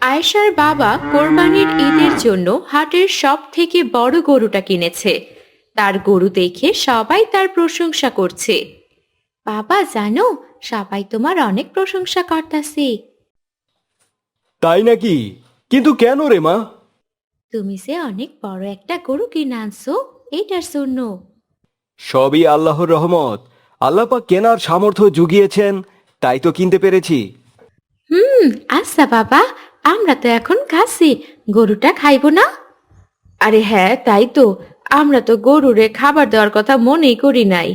আয়েশার বাবা কোরবানির ঈদের জন্য হাটের সব থেকে বড় গরুটা কিনেছে। তার গরু দেখে সবাই তার প্রশংসা করছে। বাবা জানো, সবাই তোমার অনেক প্রশংসা করতাছে। তাই নাকি? কিন্তু কেন রে মা? তুমি যে অনেক বড় একটা গরু কিনে আনছো, এইটার জন্য। সবই আল্লাহর রহমত। আল্লাহ পাক কেনার সামর্থ্য জুগিয়েছেন, তাই তো কিনতে পেরেছি। হুম, আচ্ছা বাবা, আমরা তো এখন খাসি, গরুটা খাইবো না? আরে হ্যাঁ, তাই তো। আমরা তো গরুরে খাবার দেওয়ার কথা মনেই করি নাই।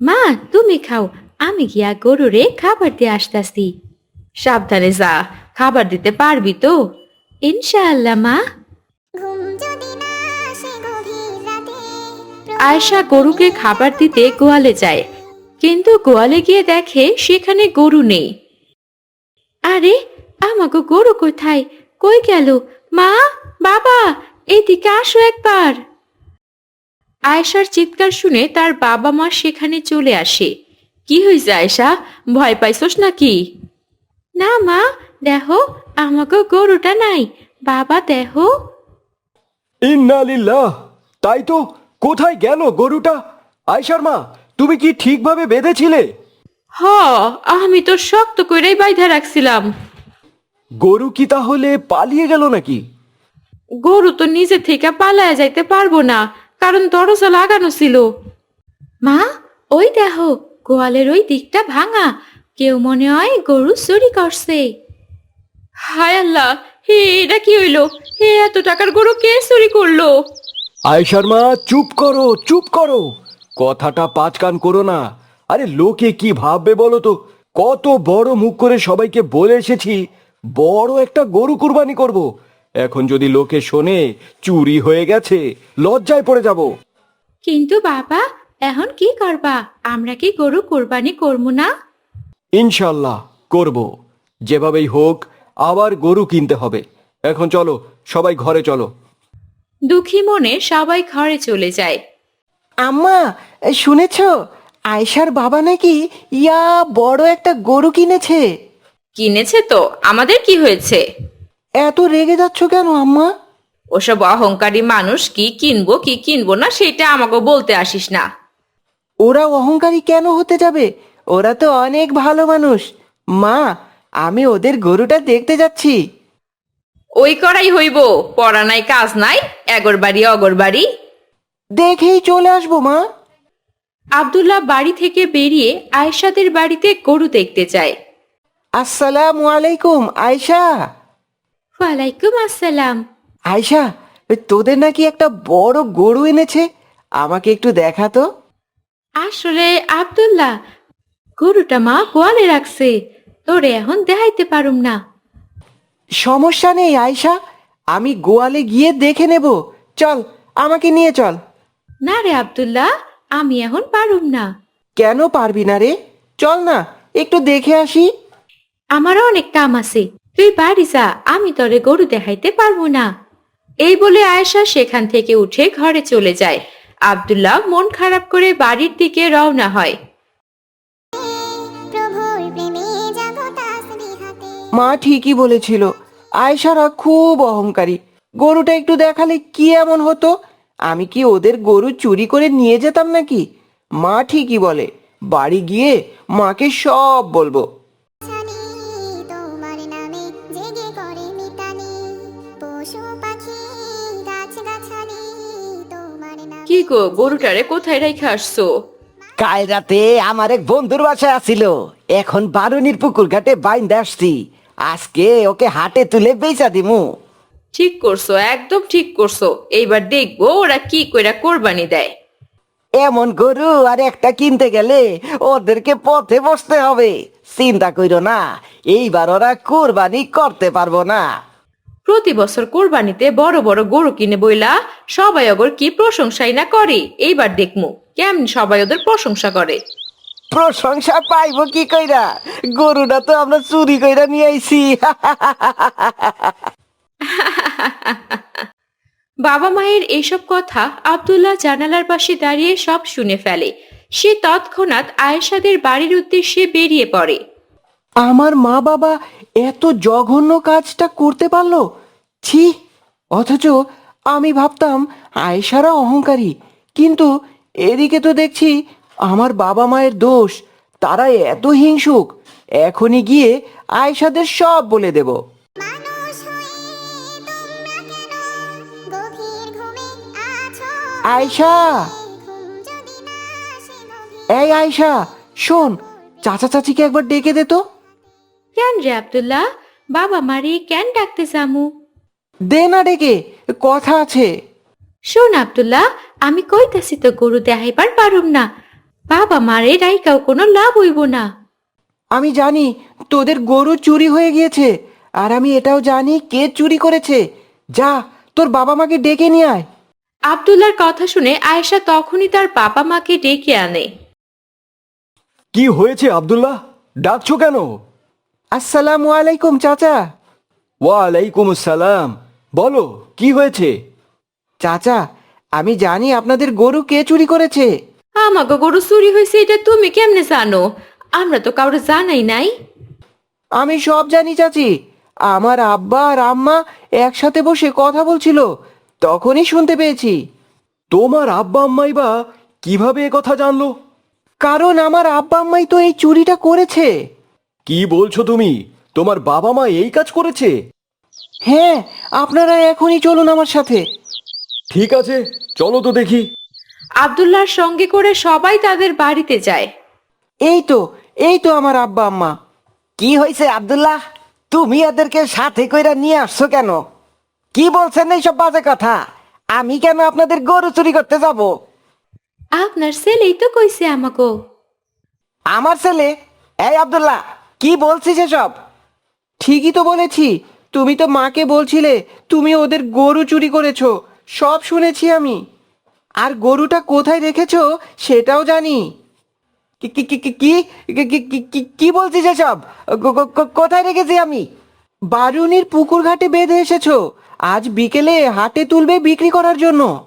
মা, তুমি খাও, আমি গিয়া গরুরে খাবার দিয়ে আসতাছি। সাবধানে যা, খাবার দিতে পারবি তো? ইনশাআল্লাহ মা। আয়েশা গরুকে খাবার দিতে গোয়ালে যায়, কিন্তু গোয়ালে গিয়ে দেখে সেখানে গরু নেই। আরে, আমাগো গরু কোথায়? কই গেল? মা, বাবা, এদিকে আসো একবার। আয়েশার চিৎকার শুনে তার বাবা মা সেখানে চলে আসে। কি হয়েছে আয়েশা, ভয় পাইছস নাকি? না মা, দেখো, আমাগো গরুটা নাই। বাবা দেখো। ইন্না লিল্লাহ! তাই তো, কোথায় গেল গরুটা? আয়শার মা, তুমি কি ঠিকভাবে বেঁধেছিলে? হ, আমি তো শক্ত কইরাই বাইধা রাখছিলাম। গরু কি তাহলে পালিয়ে গেল নাকি? গরু তো নিজে থেকে পালায়া যাইতে পারবো না, কারণ দরজা লাগানো ছিল। মা, ওই দেখো, গোয়ালের ওই দিকটা ভাঙা। কেউ মনে হয় গরু চুরি করছে। হায় আল্লাহ, হে এটা কি হইলো? হে, এত টাকার গরু কে চুরি করলো? আয়শার মা, চুপ করো, চুপ করো। কথাটা পাঁচ কান করো না। আরে লোকে কি ভাববে বলো তো? কত বড় মুখ করে সবাইকে বলে এসেছি বড় একটা গরু কুরবানি করব। এখন যদি লোকে শোনে চুরি হয়ে গেছে, লজ্জায় পড়ে যাব। কিন্তু বাবা, এখন কি করবা? আমরা কি গরু কোরবানি করবো না? ইনশাল্লাহ করব। যেভাবেই হোক আবার গরু কিনতে হবে। এখন চলো, সবাই ঘরে চলো। দুঃখী মনে সবাই ঘরে চলে যায়। আম্মা, শুনেছ? আয়শার বাবা নাকি বড় একটা গরু কিনেছে। কিনেছে তো, আমাদের কি হয়েছে? এত রেগে যাচ্ছ কেন আম্মা? ওসব অহংকারী মানুষ কি কিনবো কি কিনবো না সেটা আমাকে বলতে আসিস না। ওরা অহংকারী কেন হতে যাবে? ওরা তো অনেক ভালো মানুষ। মা, আমি ওদের গরুটা দেখতে যাচ্ছি। ওই করাই হইব, পড়া নাই কাজ নাই, এগর বাড়ি অগর বাড়ি। দেখেই চলে আসবো মা। আব্দুল্লাহ বাড়ি থেকে বেরিয়ে আয়েশাদের বাড়িতে গরু দেখতে যায়। আসসালামু আলাইকুম আয়শা। ওয়ালাইকুম আসসালাম। আয়শা, তোদের নাকি একটা বড় গরু এনেছে, আমাকে একটু দেখা তো। আসলে আব্দুল্লাহ, গরুটা মা গোয়ালে রাখছে, তোরে এখন দেখাইতে পারুম না। সমস্যা নেই আয়শা, আমি গোয়ালে গিয়ে দেখে নেব। চল, আমাকে নিয়ে চল। না রে আব্দুল্লাহ, আমি এখন পারুম না। কেন পারবি না রে? চল না, একটু দেখে আসি। আমারও অনেক কাম আছে, তুই বাড়ি যা, আমি তোরে গরু দেখাইতে পারবো না। এই বলে আয়েশা সেখান থেকে উঠে ঘরে চলে যায়। আব্দুল্লাহ মন খারাপ করে বাড়ির দিকে রওনা হয়। মা ঠিকই বলেছিল, আয়শারা খুব অহংকারী। গরুটা একটু দেখালে কি এমন হতো? আমি কি ওদের গরু চুরি করে নিয়ে যেতাম নাকি? মা ঠিকই বলে, বাড়ি গিয়ে মাকে সব বলবো। কি গো, গরুটারে কোথায় রেখে আসছো? কাল রাতে আমার এক বন্ধুর বাসায় আসিল, এখন বারুনির পুকুর ঘাটে বাইন্দে আসছি। আজকে ওকে হাটে তুলে বেচা দিমু। ঠিক করছো, একদম ঠিক করছো। এইবার দেখবো ওরা কি কইরা কোরবানি দেয়। এমন গরু আর একটা কিনতে গেলে ওদেরকে পথে বসতে হবে। চিন্তা কইরো না, এইবার ওরা কোরবানি করতে পারবো না। প্রতি বছর কোরবানিতে বড় বড় গরু কিনে বইলা সবাই ওগর কি প্রশংসাই না করে। এইবার দেখমু কেমন সবাই ওদের প্রশংসা করে। প্রশংসা পাইবো কি কইরা? গরুটা তো আমরা চুরি কইরা নিয়ে আইছি। বাবা মায়ের এইসব কথা আব্দুল্লাহ জানালার পাশে দাঁড়িয়ে সব শুনে ফেলে। সে তৎক্ষণাৎ আয়েশাদের বাড়ির উদ্দেশ্যে বেরিয়ে পড়ে। আমার মা বাবা এত জঘন্য কাজটা করতে পারলো? ছি! অথচ আমি ভাবতাম আয়েশারা অহংকারী, কিন্তু এদিকে তো দেখছি আমার বাবা মায়ের দোষ, তারা এত হিংসুক। এখনই গিয়ে আয়েশাদের সব বলে দেব। মানুষ হয়ে তোমরা কেন গভীর ঘুমে আছো? আয়েশা! ঘুম যদি না আসে গভীর এই আয়েশা, শোন, চাচা চাচিকে একবার ডেকে দে তো। কেন রে আব্দুল্লাহ, বাবা মারে কেন ডাকতে জামু? দে না ডেকে, কথা আছে। শোন আব্দুল্লাহ, আমি কইতাছি তো গরু দেখাইবার পারুম না। বাবা মারে রাইকাও কোনো লাভ হইব না। আমি জানি তোদের গরু চুরি হয়ে গিয়েছে, আর আমি এটাও জানি কে চুরি করেছে। যা, তোর বাবা মাকে ডেকে নিয়ে আয়। আব্দুল্লাহর কথা শুনে আয়েশা তখনই তার বাবা মাকে ডেকে আনে। কি হয়েছে আব্দুল্লাহ, ডাকছো কেন? আসসালামু আলাইকুম চাচা। ওয়ালাইকুম আসসালাম। বলো, কি হয়েছে? চাচা, আমি জানি আপনাদের গরু কে চুরি করেছে। আমাকে গরু চুরি হয়েছে এটা তুমি কেমনে জানো? আমরা তো কাউরে জানাই নাই। আমি সব জানি চাচি, আমার আব্বা আর আম্মা একসাথে বসে কথা বলছিল, তখনই শুনতে পেয়েছি। তোমার আব্বা আম্মাই বা কিভাবে এ কথা জানলো? কারণ আমার আব্বা আম্মাই তো এই চুরিটা করেছে। কি বলছো তুমি? তোমার বাবা মা এই কাজ করেছে? হ্যাঁ, আপনারা এখনই চলুন আমার সাথে। ঠিক আছে, চলো তো দেখি। আব্দুল্লাহর সঙ্গে করে সবাই তাদের বাড়িতে যায়। এই তো আমার আব্বা আম্মা। কি হয়েছে আব্দুল্লাহ, তুমি এদেরকে সাথে কইরা নিয়ে আসছো কেন? কি বলছেন এইসব বাজে কথা? আমি কেন আপনাদের গরু চুরি করতে যাব? আপনার ছেলেই তো কইছে আমাকে। আমার ছেলে? এই আব্দুল্লাহ, কি বলছিস এসব? ঠিকই তো বলেছি, তুমি তো মাকে বলছিলে তুমি ওদের গরু চুরি করেছো, সব শুনেছি আমি। আর গরুটা কোথায় রেখেছো সেটাও জানি। কি কি কি কি কি কি- কি- কি- কি বলছিস এসব? কোথায় রেখেছি আমি? বারুনির পুকুর ঘাটে বেঁধে এসেছো, আজ বিকেলে হাটে তুলবে বিক্রি করার জন্য।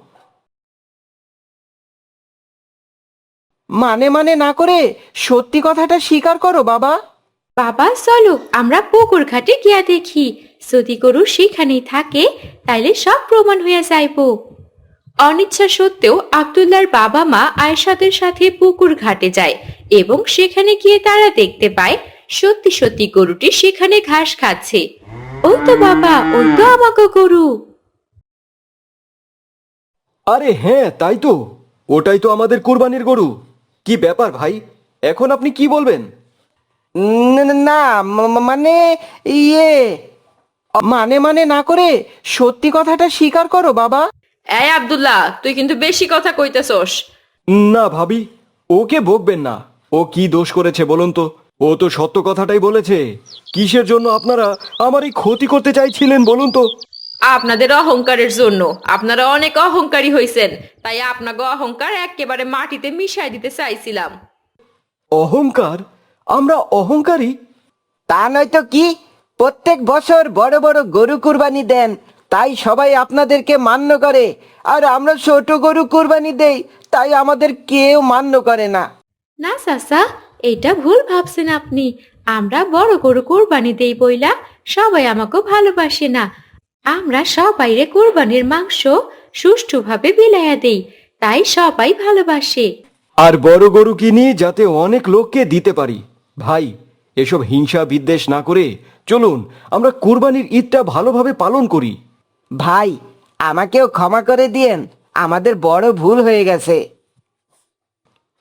মানে না করে সত্যি কথাটা স্বীকার করো বাবা। বাবা চলো আমরা পুকুর ঘাটে গিয়া দেখি, যদি গরু সেখানেই থাকে তাইলে সব প্রমাণ হইয়া যাইব। অনিচ্ছা সত্ত্বেও আব্দুল্লাহর বাবা মা আয়েশাদের সাথে পুকুর ঘাটে যায় এবং সেখানে গিয়ে তারা দেখতে পায় সত্যি সত্যি গরুটি সেখানে ঘাস খাচ্ছে। ওই তো বাবা, ওই তো আমাকে গরু। আরে হ্যাঁ, তাই তো, ওটাই তো আমাদের কুরবানির গরু। কি ব্যাপার ভাই, এখন আপনি কি বলবেন? না, মানে ইয়ে, মানে না করে সত্যি কথাটা স্বীকার করো বাবা। এই আব্দুল্লাহ, তুই কিন্তু বেশি কথা কইতেছস। না ভাবি, ওকে বকবেন না। ও কি দোষ করেছে বলুন তো? ও তো সত্য কথাটাই বলেছে। কিসের জন্য আপনারা আমার এই ক্ষতি করতে চাইছিলেন বলুন তো? আপনাদের অহংকারের জন্য। আপনারা অনেক অহংকারী হইছেন, তাই আপনাকে অহংকার একেবারে মাটিতে মিশাই দিতে চাইছিলাম। অহংকার? আমরা অহংকারী? তা নয়তো কি? প্রত্যেক বছর বড় বড় গরু কুরবানি দেন, তাই সবাই আপনাদেরকে মান্য করে। আর আমরা ছোট গরু কুরবানি দেই, তাই আমাদের কেউ মান্য করে না। না চাচা, এটা ভুল ভাবছেন আপনি। আমরা বড় গরু কোরবানি দেই বইলা সবাই আমাকে ভালোবাসে না। আমরা সবাইরে কোরবানির মাংস সুষ্ঠুভাবে বিলাইয়া দেই, তাই সবাই ভালোবাসে। আর বড় গরু কিনি যাতে অনেক লোককে দিতে পারি। ভাই, এসব হিংসা বিদ্বেষ না করে চলুন আমরা কুরবানির ঈদটা ভালোভাবে পালন করি। ভাই, আমাকেও ক্ষমা করে দিয়েন, আমাদের বড় ভুল হয়ে গেছে।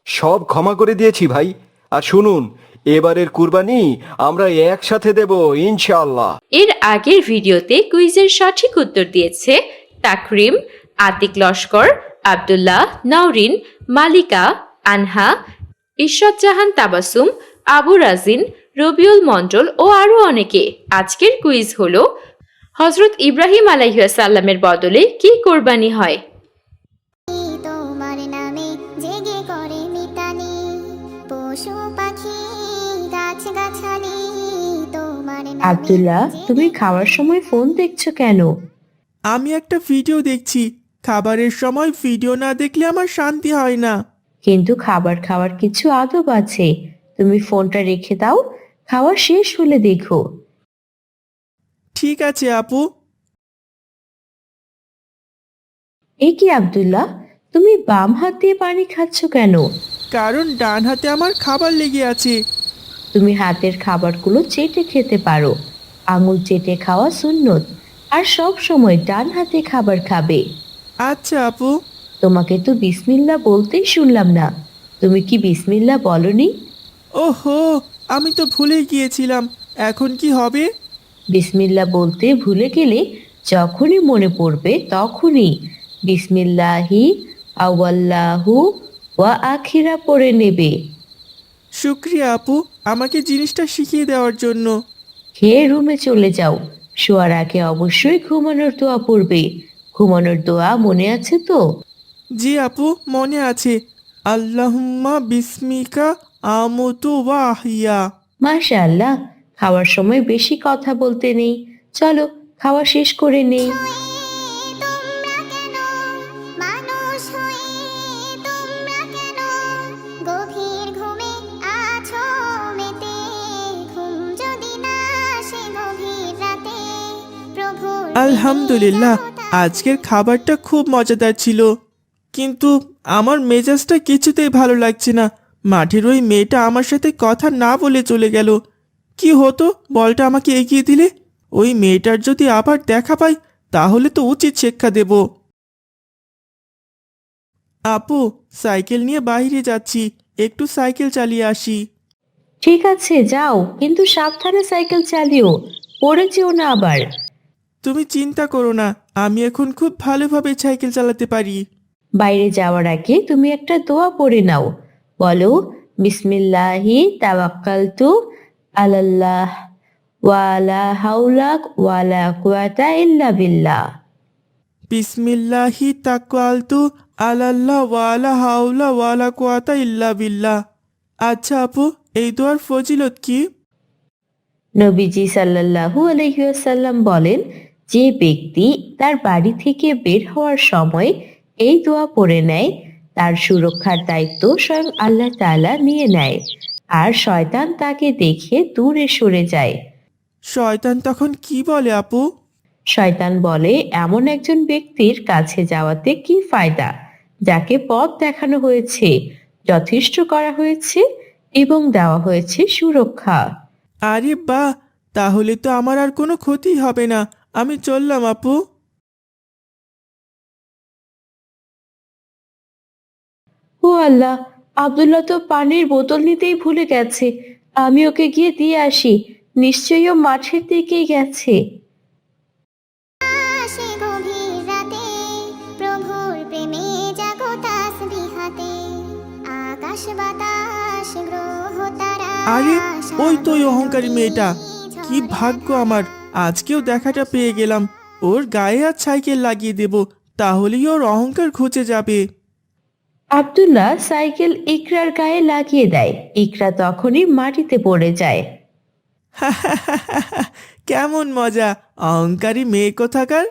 সব ক্ষমা করে দিয়েছি ভাই। আর শুনুন, এবারের কুরবানি আমরা একসাথে দেব ইনশাআল্লাহ। এর আগের ভিডিওতে কুইজের সঠিক উত্তর দিয়েছে তাকরিম, আতিক লস্কর, আব্দুল্লাহ, নওরিন, মালিকা, আনহা, ঈশ্বর জাহান তাবাসুম, আবু রাজিন, রবিউল মণ্ডল ও আরো অনেকে। আজকের কুইজ হলো হযরত ইব্রাহিম আলাইহিসসালামের বদলে কি কোরবানি হয়? তোমার নামে জেগে করে মিতালি, পশু পাখি গাছ গাছালি তোমার নামে আব্দুল্লাহ, তুমি খাওয়ার সময় ফোন দেখছো কেন? আমি একটা ভিডিও দেখছি। খাবারের সময় ভিডিও না দেখলে আমার শান্তি হয় না। কিন্তু খাবার খাওয়ার কিছু আদব আছে। তুমি ফোনটা রেখে দাও, খাওয়া শেষ হলে দেখো। ঠিক আছে আপু। এ কি আব্দুল্লাহ, তুমি বাম হাত দিয়ে পানি খাচ্ছ কেন? কারণ ডান হাতে আমার খাবার লেগে আছে। তুমি হাতের খাবারগুলো চেটে খেতে পারো। আঙুল চেটে খাওয়া সুন্নত। আর সব সময় ডান হাতে খাবার খাবে। আচ্ছা আপু। তোমাকে তো বিসমিল্লাহ বলতেই শুনলাম না। তুমি কি বিসমিল্লাহ বলনি? ওহো, আমি তো ভুলে গিয়েছিলাম। এখন কি হবে? বিসমিল্লাহ বলতে ভুলে গেলে যখনই মনে পড়বে তখনই বিসমিল্লাহি আওয়াল্লাহু ওয়া আখিরা পড়ে নেবে। শুক্রিয়া আপু, আমাকে জিনিসটা শিখিয়ে দেওয়ার জন্য। খেয়ে রুমে চলে যাও। শোয়ার আগে অবশ্যই ঘুমানোর দোয়া পড়বে। ঘুমানোর দোয়া মনে আছে তো? জি আপু, মনে আছে। আল্লাহুম্মা বিসমিকা আমুতু ওয়া আহিয়া। মাশাআল্লাহ। খাওয়ার সময় বেশি কথা বলতে নেই। চলো খাওয়া শেষ করে নেই। তোমরা কেন মানুষ হয়ে তোমরা কেন গভীর ঘুমে আছো মেতে ঘুম যদি না আসে গভীর রাতে প্রভুর আলহামদুলিল্লাহ, আজকের খাবারটা খুব মজাদার ছিল। কিন্তু আমার মেজাজটা কিছুতেই ভালো লাগছে না। মাঠের ওই মেয়েটা আমার সাথে কথা না বলে চলে গেল। কি হতো বলটা আমাকে এগিয়ে দিলে? ওই মেয়েটার যদি আবার দেখা পাই তাহলে তো উচিত শিক্ষা দেব। আপু, সাইকেল নিয়ে বাইরে যাচ্ছি, একটু সাইকেল চালিয়ে আসি। ঠিক আছে যাও, কিন্তু সাবধানে সাইকেল চালিও। পড়ে যেও না আবার। তুমি চিন্তা করো না, আমি এখন খুব ভালোভাবে সাইকেল চালাতে পারি। বাইরে যাওয়ার আগে তুমি একটা দোয়া পড়ে নাও। বলো, বিসমিল্লাহি তাওয়াক্কালতু আলাল্লাহ ওয়ালা হাওলা ওয়ালা কুওয়াতা ইল্লা বিল্লাহ। বিসমিল্লাহি তাওয়াক্কালতু আলাল্লাহ ওয়ালা হাওলা ওয়ালা কুওয়াতা ইল্লা বিল্লাহ। আচ্ছা আপু, এই দোয়ার ফজিলত কি? নবীজি সাল্লাল্লাহু আলাইহি ওয়াসাল্লাম বলেন, যে ব্যক্তি তার বাড়ি থেকে বের হওয়ার সময় এই দোয়া পড়ে নেয়, তার সুরক্ষার দায়িত্ব স্বয়ং আল্লাহ তাআলা নিয়ে নেয়। আর শয়তান তাকে দেখে দূরে সরে যায়। শয়তান তখন কি বলে আপু? শয়তান বলে, এমন একজন ব্যক্তির কাছে যাওয়াতে কি ফায়দা, যাকে পথ দেখানো হয়েছে, যথেষ্ট করা হয়েছে এবং দেওয়া হয়েছে সুরক্ষা। আরে বাহ, তাহলে তো আমার আর কোনো ক্ষতি হবে না। আমি চললাম আপু। ও আল্লাহ, আব্দুল্লাহ তো পানির বোতল নিতেই ভুলে গেছে। আমি ওকে গিয়ে দিয়ে আসি। নিশ্চয়ই ও মাঠের দিকেই গেছে। আসে গভীর রাতে প্রভুর প্রেমে জাগো তাসবিহাতে আকাশ বাতাস গ্রহ তারা আরে, ওই তো ওই অহংকারী মেয়েটা। কি ভাগ্য আমার, আজকেও দেখাটা পেয়ে গেলাম। ওর গায়ে আর সাইকেল লাগিয়ে দেব, তাহলেই ওর অহংকার ঘুচে যাবে। আব্দুল্লাহ সাইকেল ইকরার গায়ে লাগিয়ে দেয়। ইকরা তখনই মাটিতে পড়ে যায়। কেমন মজা, অহংকারী মেয়ে কোথাকার।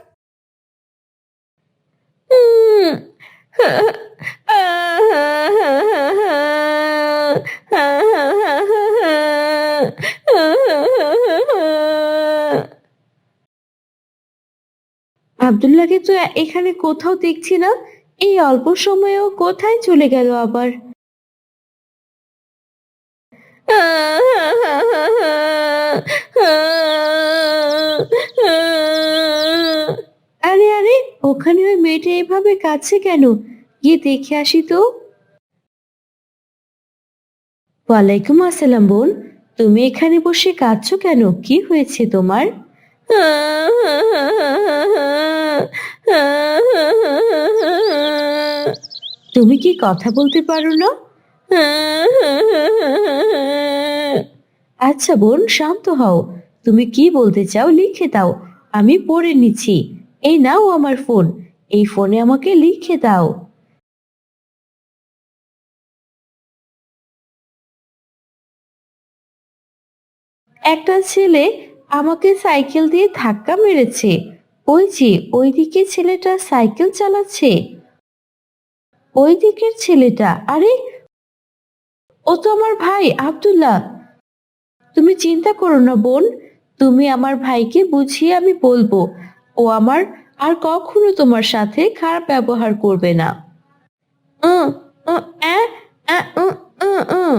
আব্দুল্লাহকে তো এখানে কোথাও দেখছি না। এই অল্প সময়েও কোথায় চলে গেল আবার? আরে আরে, ওখানে ওই মেয়েটা এভাবে কাছে কেন? গিয়ে দেখে আসি তো। ওয়ালাইকুম আসসালাম বোন, তুমি এখানে বসে কাঁদছো কেন? কি হয়েছে তোমার? তুমি কি কথা বলতে পারো না? আচ্ছা বোন, শান্ত হও। তুমি কি বলতে চাও লিখে দাও, আমি পড়ে নিচ্ছি। এই নাও আমার ফোন, এই ফোনে আমাকে লিখে দাও। একটা ছেলে আমাকে সাইকেল দিয়ে ধাক্কা মেরেছে। ওই যে ওইদিকে ছেলেটা সাইকেল চালাচ্ছে। ওই দিকের ছেলেটা, আরে ও তো আমার ভাই আব্দুল্লাহ। তুমি চিন্তা করো না বোন, তুমি আমার ভাইকে বুঝিয়ে আমি বলবো, ও আমার আর কখনো তোমার সাথে খারাপ ব্যবহার করবে না। উম, উম, আহ, আহ, উম।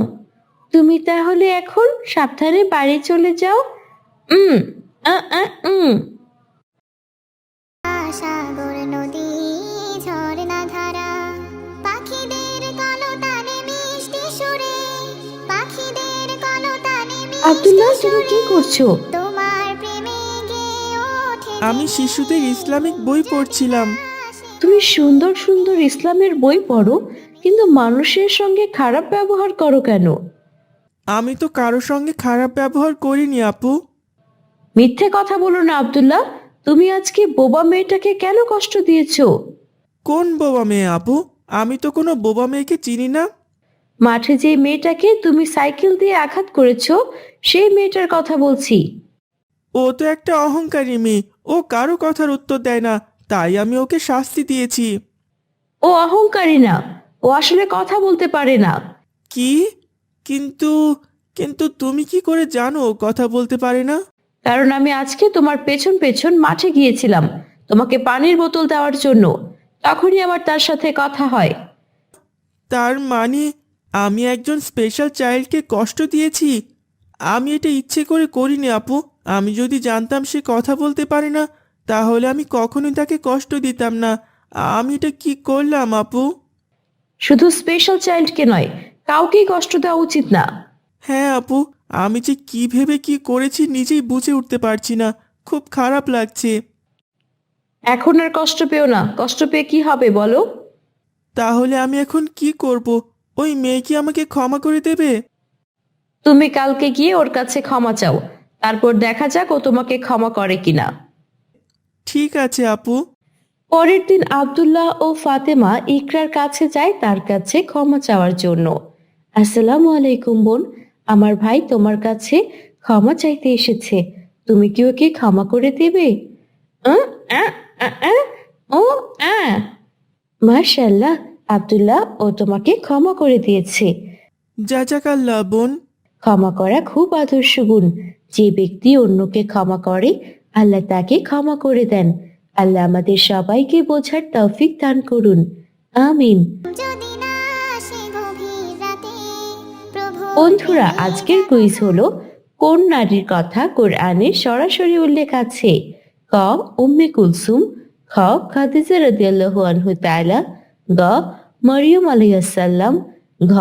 তুমি তাহলে এখন সাবধানে বাড়ি চলে যাও। উম উম। সাগর নদী ঝর্ণা ধারা পাখিদের কলতানে মিষ্টি সুরে পাখিদের কলতানে আব্দুল্লাহ, তুমি কি করছো? তোমার প্রেমে গেয়ে ওঠে আমি শিশুদের ইসলামিক বই পড়ছিলাম। তুমি সুন্দর সুন্দর ইসলামের বই পড়ো, কিন্তু মানুষের সঙ্গে খারাপ ব্যবহার করো কেন? আমি তো কারোর সঙ্গে খারাপ ব্যবহার করিনি আপু। মিথ্যে কথা বলো না আব্দুল্লাহ। তুমি আজকে বোবা মেয়েটাকে কেন কষ্ট দিয়েছো? কোন বোবা মেয়ে আপু? আমি তো কোনো বোবা মেয়েকে চিনি না। মাঠে যে মেয়েটাকে তুমি সাইকেল দিয়ে আঘাত করেছো, সেই মেয়েটার কথা বলছি। ও তো একটা অহংকারী মেয়ে, ও কারো কথার উত্তর দেয় না, তাই আমি ওকে শাস্তি দিয়েছি। ও অহংকারী না, ও আসলে কথা বলতে পারে না। কি? কিন্তু কিন্তু তুমি কি করে জানো ও কথা বলতে পারে না? কারণ আমি আজকে তোমার পেছন পেছন মাঠে গিয়েছিলাম তোমাকে পানির বোতল দেওয়ার জন্য, তখনই আমার তার সাথে কথা হয়। তার মানে আমি একজন স্পেশাল চাইল্ডকে কষ্ট দিয়েছি? আমি এটা ইচ্ছে করে করিনি আপু। আমি যদি জানতাম সে কথা বলতে পারে না, তাহলে আমি কখনোই তাকে কষ্ট দিতাম না। আমি এটা কি করলাম আপু? শুধু স্পেশাল চাইল্ডকে নয়, কাউকেই কষ্ট দেওয়া উচিত না। হ্যাঁ আপু, আমি যে কি ভেবে কি করেছি নিজেই বুঝে উঠতে পারছি না। খুব খারাপ লাগছে। এখন আর কষ্ট পেও না, কষ্ট পেয়ে কি হবে বলো? তাহলে আমি এখন কি করব? ওই মেয়ে কি আমাকে ক্ষমা করে দেবে? তুমি কালকে গিয়ে ওর কাছে ক্ষমা চাও, তারপর দেখা যাক ও তোমাকে ক্ষমা করে কিনা। ঠিক আছে আপু। পরের দিন আব্দুল্লাহ ও ফাতেমা ইকরার কাছে যায় তার কাছে ক্ষমা চাওয়ার জন্য। আসসালামু আলাইকুম বোন, আমার ভাই তোমার কাছে ক্ষমা চাইতে এসেছে, তুমি কি ওকে ক্ষমা করে দেবে? ও মাশাআল্লাহ, আব্দুল্লাহ ও তোমাকে ক্ষমা করে দিয়েছে। জাজাকাল্লাহ বোন। ক্ষমা করা খুব আদর্শ গুণ। যে ব্যক্তি অন্যকে ক্ষমা করে, আল্লাহ তাকে ক্ষমা করে দেন। আল্লাহ আমাদের সবাইকে বোঝার তৌফিক দান করুন, আমিন। যদি না আসে গভীর রাতে প্রভু বন্ধুরা, আজকের কুইজ হলো, কোন নারীর কথা কোরআনে সরাসরি উল্লেখ আছে? ক উম্মে কুলসুম, খ খাদিজা রাদিয়াল্লাহু আনহু তাআলা, গ মরিয়ম আলাইহিস সালাম, ঘ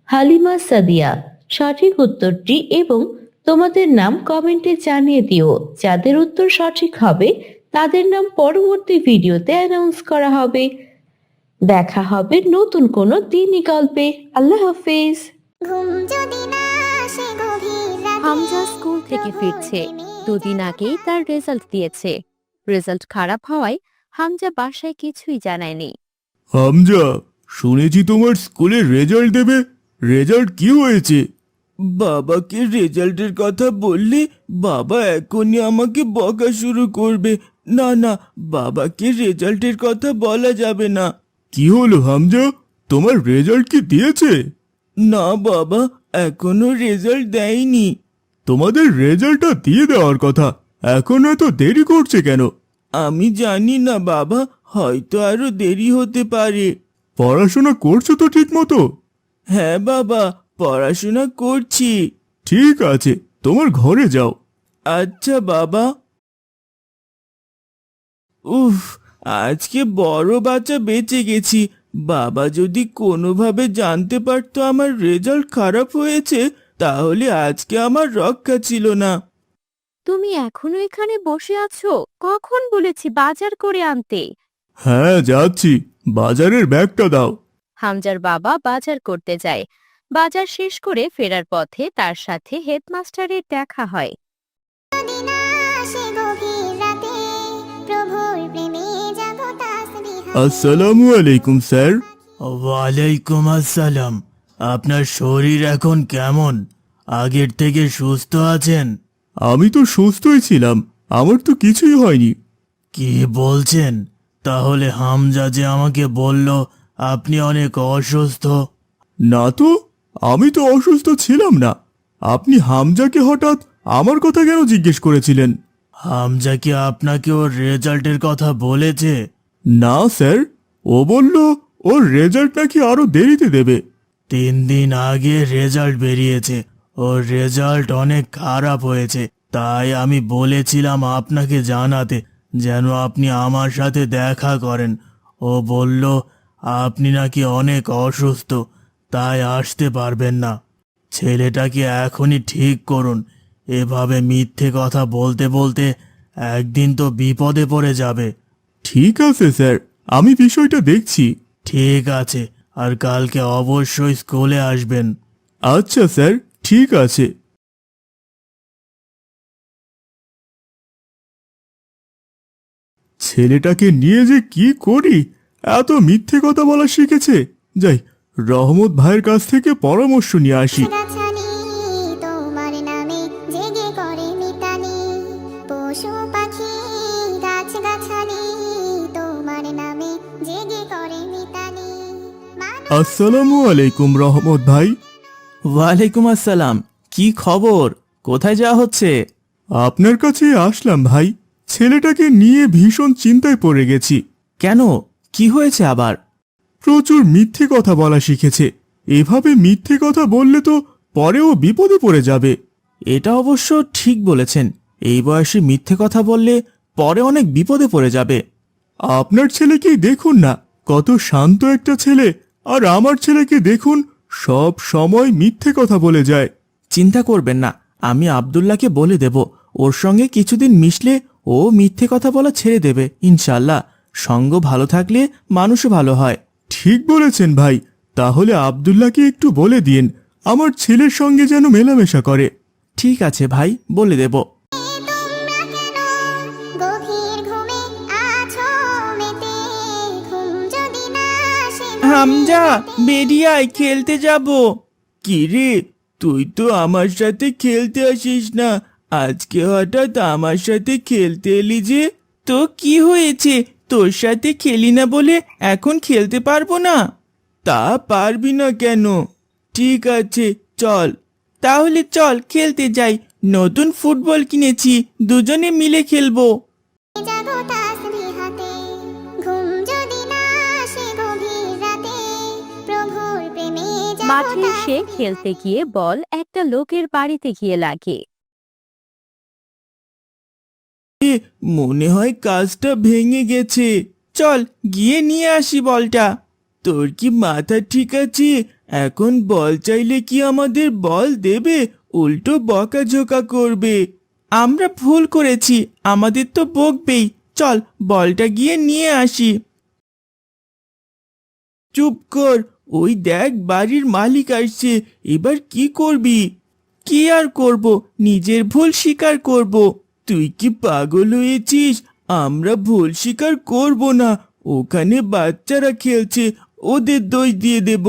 হালিমা সাদিয়া। সঠিক উত্তরটি এবং তোমাদের নাম কমেন্টে জানিয়ে দিও। যাদের উত্তর সঠিক হবে তাদের নাম পরবর্তী ভিডিওতে অ্যানাউন্স করা হবে। দেখা হবে নতুন কোনো দিনই গল্পে। আল্লাহ হাফেজ। ঘুম যদি না আসে গভীর রাতে হামজা স্কুল থেকে ফিরছে। দুদিন আগেই তার রেজাল্ট দিয়েছে। রেজাল্ট খারাপ হওয়ায় হামজা বাসায় কিছুই জানায়নি। হামজা, শুনেছি তোমার স্কুলে রেজাল্ট দেবে। রেজাল্ট কি হয়েছে? বাবাকে রেজাল্টের কথা বললে বাবা এখনই আমাকে বকা শুরু করবে। না না, বাবাকে রেজাল্টের কথা বলা যাবে না। কি হলো হামজা, তোমার রেজাল্ট কি দিয়েছে? না বাবা, এখনো রেজাল্ট দেয়নি। তোমাদের রেজাল্টটা দিয়ে দেওয়ার কথা, এখন এত দেরি করছে কেন? আমি জানি না বাবা, হয়তো আরো দেরি হতে পারে। পড়াশোনা করছো তো ঠিক মতো? হ্যাঁ বাবা, পড়াশোনা করছি। ঠিক আছে, তোমার ঘরে যাও। আচ্ছা বাবা। উফ, আজকে বড় বাচ্চা বেঁচে গেছি। বাবা যদি কোনোভাবে জানতে পারতো আমার রেজাল্ট খারাপ হয়েছে, তাহলে আজকে আমার রক্ষা ছিল না। তুমি এখনো এখানে বসে আছো? কখন বলেছি বাজার করে আনতে? হ্যাঁ যাচ্ছি, বাজারের ব্যাগটা দাও। হামজার বাবা বাজার করতে যায়। বাজার শেষ করে ফেরার পথে তার সাথে হেডমাস্টারের দেখা হয়। যদি না আসে গভীর রাতে প্রভুর প্রেমে জাগো তাসবিহাতে আসসালামু আলাইকুম স্যার। ওয়ালাইকুম আসসালাম। আপনার শরীর এখন কেমন? আগের থেকে সুস্থ আছেন? আমি তো সুস্থই ছিলাম, আমার তো কিছুই হয়নি। কি বলছেন? তাহলে হামজা যে আমাকে বলল আপনি অনেক অসুস্থ। না তো, আমি তো অসুস্থ ছিলাম না। আপনি হামজাকে হঠাৎ আমার কথা কেন জিজ্ঞেস করেছিলেন? হামজা কি আপনাকে ওর রেজাল্টের কথা বলেছে? না স্যার, ও বলল ওর রেজাল্ট নাকি আরো দেরিতে দেবে। 3 দিন আগে রেজাল্ট বেরিয়েছে, ওর রেজাল্ট অনেক খারাপ হয়েছে। তাই আমি বলেছিলাম আপনাকে জানাতে, যেন আপনি আমার সাথে দেখা করেন। ও বলল আপনি নাকি অনেক অসুস্থ, তাই আসতে পারবেন না। ছেলেটাকে এখনই ঠিক করুন, এভাবে মিথ্যে কথা বলতে বলতে একদিন তো বিপদে পড়ে যাবে। ঠিক আছে স্যার, আমি বিষয়টা দেখছি। ঠিক আছে, আর কালকে অবশ্যই স্কুলে আসবেন। আচ্ছা স্যার, ঠিক আছে। ছেলেটাকে নিয়ে যে কি করি, এত মিথ্যে কথা বলা শিখেছে। যাই, রহমত ভাইয়ের কাছ থেকে পরামর্শ নিয়ে আসি। গাছালি তোমার নামে জেগে করে মিতালি, পশু পাখি গাছ গাছালি তোমার নামে জেগে করে মিতালি। আসসালামু আলাইকুম রহমত ভাই। ওয়ালাইকুম আসসালাম। কি খবর? কোথায় যাওয়া হচ্ছে? আপনার কাছে আসলাম ভাই, ছেলেটাকে নিয়ে ভীষণ চিন্তায় পড়ে গেছি। কেন, কি হয়েছে আবার? প্রচুর মিথ্যে কথা বলা শিখেছে। এভাবে মিথ্যে কথা বললে তো পরেও বিপদে পড়ে যাবে। এটা অবশ্য ঠিক বলেছেন, এই বয়সে মিথ্যে কথা বললে পরে অনেক বিপদে পড়ে যাবে। আপনার ছেলেকেই দেখুন না, কত শান্ত একটা ছেলে, আর আমার ছেলেকে দেখুন সব সময় মিথ্যে কথা বলে যায়। চিন্তা করবেন না, আমি আব্দুল্লাহকে বলে দেব, ওর সঙ্গে কিছুদিন মিশলে ও মিথ্যে কথা বলা ছেড়ে দেবে ইনশাল্লাহ। সঙ্গ ভালো থাকলে মানুষও ভালো হয়। ঠিক বলেছেন ভাই, তাহলে আব্দুল্লাহকে একটু বলে দিন আমার ছেলের সঙ্গে যেন মেলামেশা করে। ঠিক আছে ভাই, বলে দেব। তোমরা কেন গভীর ঘুমে আছো মেতে, ঘুম যদি না আসে হামজা, বেরিয়ে আয়, খেলতে যাব। কি রে, তুই তো আমার সাথে খেলতে আসিস না, আজকে হঠাৎ আমার সাথে খেলতে এলি যে? তো কি হয়েছে, তোর সাথে খেলি না বলে এখন খেলতে পারবো না? তা পারবি না কেন? ঠিক আছে চল, তাহলে চল খেলতে যাই। নতুন ফুটবল কিনেছি, দুজনে মিলে খেলবো। জাগো তাসবিহ হাতে, ঘুম যদি না আসে গভীর রাতে, প্রভুর প্রেমে জাগো মাঠে সে খেলতে গিয়ে বল একটা লোকের বাড়িতে গিয়ে লাগে। মনে হয় কাজটা ভেঙে গেছে, চল গিয়ে নিয়ে আসি বলটা। তোর কি মাথা ঠিক আছে? এখন বল চাইলে কি আমাদের বল দেবে, উল্টো বকাঝোকা করবে। আমরা ভুল করেছি, আমাদের তো বকবেই। চল বলটা গিয়ে নিয়ে আসি। চুপ কর, ওই দেখ বাড়ির মালিক আসছে, এবার কি করবি? কি আর করব, নিজের ভুল স্বীকার করব। তুই কি পাগল হয়েছিস? আমরা ভুল স্বীকার করব না, ওখানে বাচ্চারা খেলছে, ওদের দোষ দিয়ে দেব।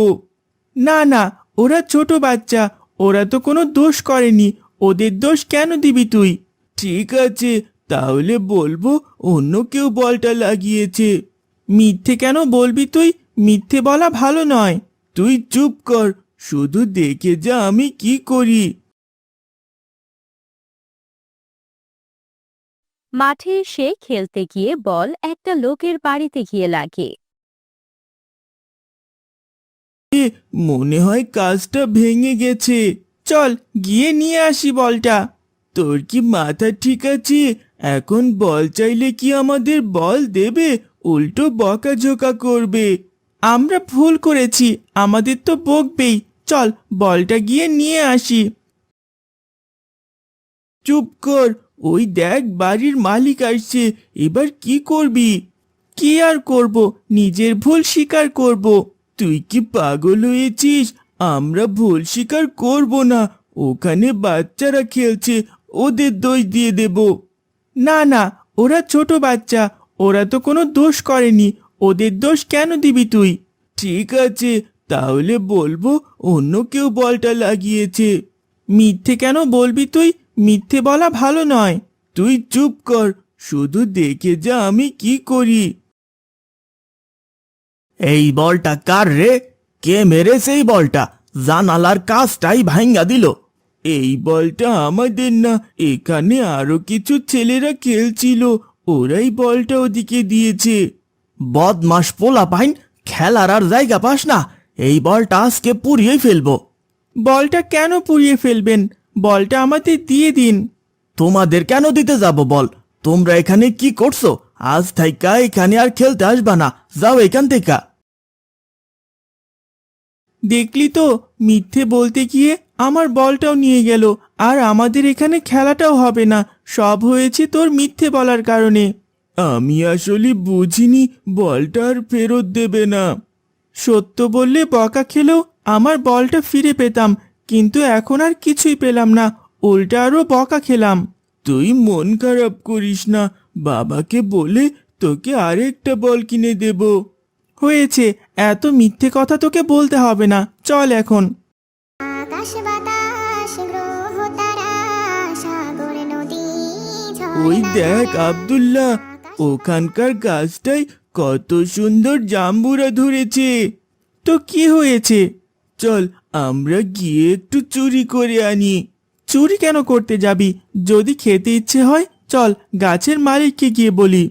না না, ওরা ছোট বাচ্চা, ওরা তো কোনো দোষ করেনি, ওদের দোষ কেন দিবি তুই? ঠিক আছে, তাহলে বলবো অন্য কেউ বলটা লাগিয়েছে। মিথ্যে কেন বলবি তুই? মিথ্যে বলা ভালো নয়। তুই চুপ কর, শুধু দেখে যা আমি কি করি। মাঠে সে খেলতে গিয়ে বল একটা লোকের বাড়িতে গিয়ে লাগে। মনে হয় কাজটা ভেঙে গেছে, চল গিয়ে নিয়ে আসি বলটা। তোর কি মাথা ঠিক আছে? এখন বল চাইলে কি আমাদের বল দেবে, উল্টো বকাঝোকা করবে। আমরা ভুল করেছি, আমাদের তো বকবেই। চল বলটা গিয়ে নিয়ে আসি। চুপ কর, ওই দেখ বাড়ির মালিক আসছে, এবার কি করবি? কি আর করব, নিজের ভুল স্বীকার করব। তুই কি পাগল হয়েছিস? আমরা ভুল স্বীকার করব না, ওখানে বাচ্চারা খেলছে, ওদের দোষ দিয়ে দেব। না না, ওরা ছোট বাচ্চা, ওরা তো কোনো দোষ করেনি, ওদের দোষ কেন দিবি তুই? ঠিক আছে, তাহলে বলবো অন্য কেউ বলটা লাগিয়েছে। মিথ্যে কেন বলবি তুই? মিথ্যে বলা ভালো নয়। তুই চুপ কর, শুধু দেখে যা আমি কি করি। এই বলটা কার রে? কে মেরেছে এই বলটা? জানালার কাজটাই ভাঙ্গা দিল। এই বলটা আমাদের না, এখানে আরো কিছু ছেলেরা খেলছিল, ওরাই বলটা ওদিকে দিয়েছে। বদমাস পোলা পাইন, খেলার আর জায়গা পাস না, এই বলটা আজকে পুড়িয়ে ফেলবো। বলটা কেন পুড়িয়ে ফেলবেন? বলটা আমাদের দিয়ে দিন। তোমাদের কেন দিতে যাব বল? তোমরা এখানে কি করছো? আজ থাইকা এখানে আর খেলতে আসবা না, যাও এখান থেকে। দেখলি তো, মিথ্যে বলতে গিয়ে আমার বলটাও নিয়ে গেল, আর আমাদের এখানে খেলাটাও হবে না। সব হয়েছে তোর মিথ্যে বলার কারণে। আমি আসলে বুঝিনি বলটা আর ফেরত দেবে না। সত্য বললে বকা খেলেও আমার বলটা ফিরে পেতাম, কিন্তু এখন আর কিছুই পেলাম না, উল্টা আরো বকা খেলাম। তুই মন খারাপ করিস না, বাবাকে বলে তোকে আরেকটা বল কিনে দেব। হয়েছে, এত মিথ্যে কথা তোকে বলতে হবে না, চল এখন। আকাশ বাতাস গ্রহ তারা সাগর নদী ওই দেখ আব্দুল্লাহ, ওখানকার গাছটায় কত সুন্দর জাম্বুরা ধরেছে। তো কি হয়েছে? চল আমরা গিয়ে একটু চুরি করে আনি। চুরি কেন করতে যাবি? যদি খেতে ইচ্ছে হয় চল গাছের মালিককে গিয়ে বলি।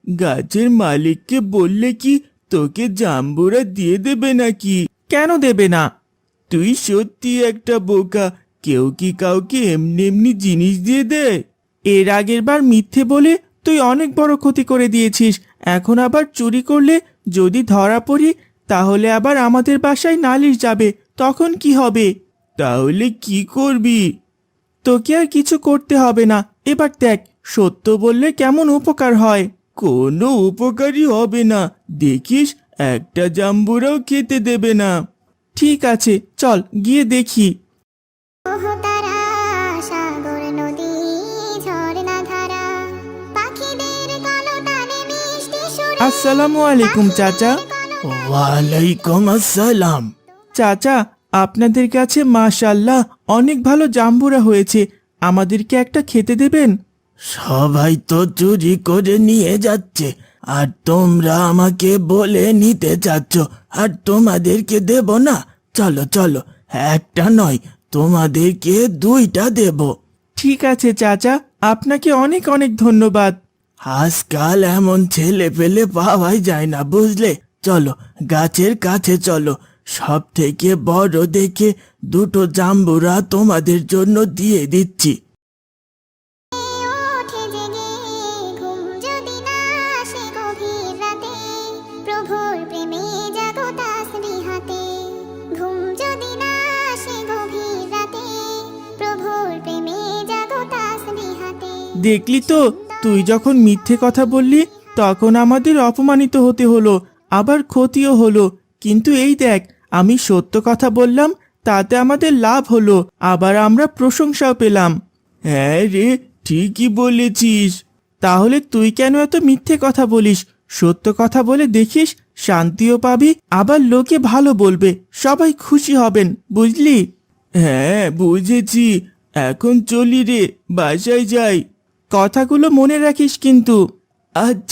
গাছের মালিককে বললে কি তোকে জাম্বুরা দিয়ে দেবে নাকি? কেন দেবে না? তুই সত্যি একটা বোকা, কেউ কি কাউকে এমনি এমনি জিনিস দিয়ে দেয়? এর আগের বার মিথ্যে বলে তুই অনেক বড় ক্ষতি করে দিয়েছিস, এখন আবার চুরি করলে যদি ধরা পড়ি তাহলে আবার আমাদের বাসায় নালিশ যাবে, তখন কি হবে? তাহলে কি করবি? তোকে আর কিছু করতে হবে না, এবার দেখ সত্য বললে কেমন উপকার হয়। কোনো উপকারই হবে না, দেখিস একটা জাম্বুরাও খেতে দেবে না। ঠিক আছে চল গিয়ে দেখি। তারা সাগর নদী ঝর্ণা ধারা পাখিদের কলতানে মিষ্টি সুরে আসসালামু আলাইকুম চাচা। ওয়ালাইকুম আসসালাম। চাচা, আপনাদের কাছে মাশাআল্লাহ অনেক ভালো জাম্বুরা হয়েছে, আমাদেরকে একটা খেতে দেবেন? সবাই তো চুরি করে নিয়ে যাচ্ছে, আর তোমরা আমাকে বলে নিতে চাচ্ছ, আর তোমাদেরকে দেব না? চলো চলো, একটা নয় তোমাদেরকে দুইটা দেব। ঠিক আছে চাচা, আপনাকে অনেক অনেক ধন্যবাদ। আজকাল এমন ছেলে পেলে পাওয়াই যায় না, বুঝলে? চলো গাছের কাছে চলো, সব থেকে বড় দেখে দুটো জাম্বুরা তোমাদের জন্য দিয়ে দিচ্ছি। ওঠে জেগে ঘুম যদি না আসে গভীর রাতে প্রভুর প্রেমে জাগো তাসবিহাতে ঘুম যদি না আসে গভীর রাতে প্রভুর প্রেমে জাগো তাসবিহাতে। দেখলি তো, তুই যখন মিথ্যে কথা বললি তখন আমাদের অপমানিত হতে হলো, আবার ক্ষতিও হলো, কিন্তু এই দেখ আমি সত্য কথা বললাম, তাতে আমাদের লাভ হলো, আবার আমরা প্রশংসাও পেলাম। হ্যাঁ রে, ঠিকই বলেছিস। তাহলে তুই কেন এত মিথ্যে কথা বলিস? সত্য কথা বলে দেখিস, শান্তিও পাবি, আবার লোকে ভালো বলবে, সবাই খুশি হবেন, বুঝলি? হ্যাঁ বুঝেছি, এখন চলি রে, বাসায় যাই। কথাগুলো মনে রাখিস কিন্তু। আচ্ছা।